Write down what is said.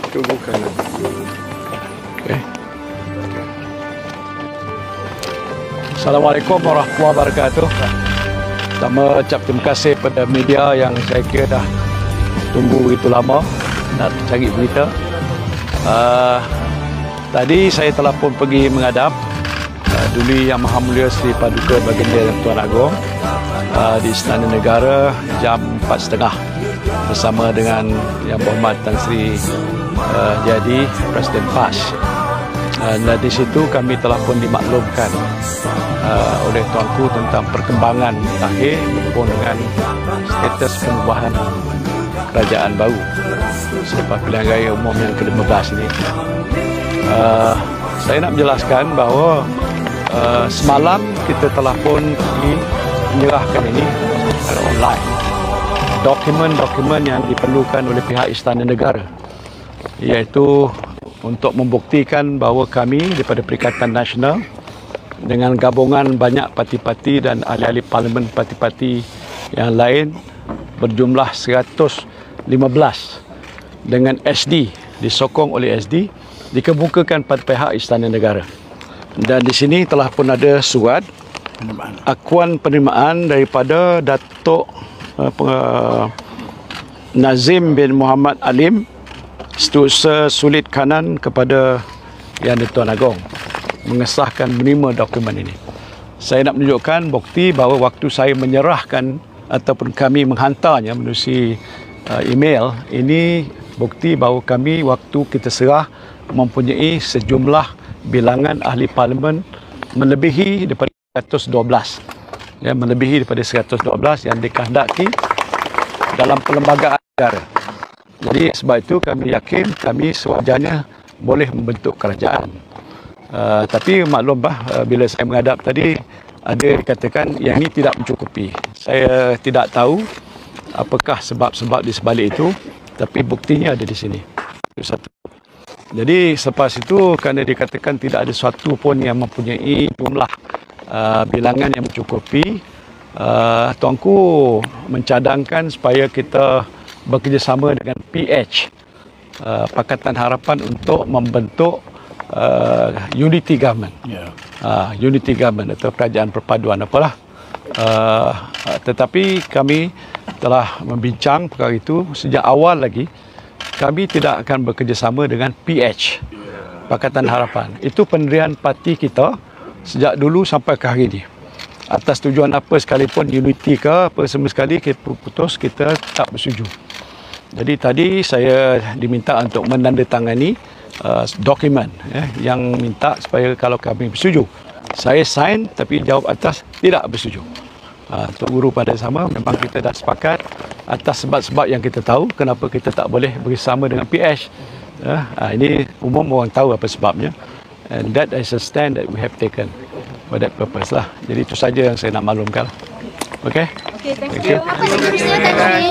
Tunggukan. Okay. Assalamualaikum warahmatullahi wabarakatuh. Pertama, ucap terima kasih pada media yang saya kira dah tunggu begitu lama nak cari berita. Tadi saya telah pun pergi menghadap Duli Yang Maha Mulia Sri Paduka Baginda Tuan Agong di Istana Negara jam 4.30 bersama dengan Yang Berhormat Tan Sri Jadi Presiden PAS. Dan di situ kami telah pun dimaklumkan oleh tuanku tentang perkembangan terakhir berhubung dengan status pengubahan kerajaan baru selepas pilihan raya umum yang ke-15 ini. Saya nak menjelaskan bahawa semalam kita telah pun menyerahkan ini secara online dokumen-dokumen yang diperlukan oleh pihak Istana Negara, iaitu untuk membuktikan bahawa kami daripada Perikatan Nasional dengan gabungan banyak parti-parti dan ahli-ahli parlimen parti-parti yang lain berjumlah 115 dengan SD, disokong oleh SD, dikemukakan pada pihak Istana Negara. Dan di sini telah pun ada surat akuan penerimaan daripada Datuk Nazim bin Muhammad Alim, Setiausaha Sulit Kanan kepada Yang di-Tuan Agong, mengesahkan menerima dokumen ini. Saya nak menunjukkan bukti bahawa waktu saya menyerahkan ataupun kami menghantarnya melalui email, ini bukti bahawa kami waktu kita serah mempunyai sejumlah bilangan ahli parlimen melebihi daripada 112. Ya, melebihi daripada 112 yang dikehendaki dalam perlembagaan negara. Jadi sebab itu kami yakin kami sewajarnya boleh membentuk kerajaan. Tapi maklumlah bila saya menghadap tadi ada dikatakan yang ini tidak mencukupi. Saya tidak tahu apakah sebab-sebab di sebalik itu, tapi buktinya ada di sini. Itu satu. Jadi selepas itu kerana dikatakan tidak ada sesuatu pun yang mempunyai jumlah bilangan yang mencukupi, tuanku mencadangkan supaya kita bekerjasama dengan PH, Pakatan Harapan, untuk membentuk unity government. Unity government atau kerajaan perpaduan apalah. Tetapi kami telah membincang perkara itu sejak awal lagi. Kami tidak akan bekerjasama dengan PH, Pakatan Harapan. Itu pendirian parti kita sejak dulu sampai ke hari ini. Atas tujuan apa sekalipun, unity ke apa semua sekali, kita putus kita tak bersetuju. Jadi tadi saya diminta untuk menandatangani dokumen yang minta supaya kalau kami bersetuju. Saya sign tapi jawab atas tidak bersetuju. Untuk guru pada sama, memang kita dah sepakat atas sebab-sebab yang kita tahu kenapa kita tak boleh bersama dengan PH. Ini umum orang tahu apa sebabnya. And that is a stand that we have taken for that purpose lah. Jadi itu saja yang saya nak maklumkan. Okay? Okay, thank you. Apa saja peristiwa tadi?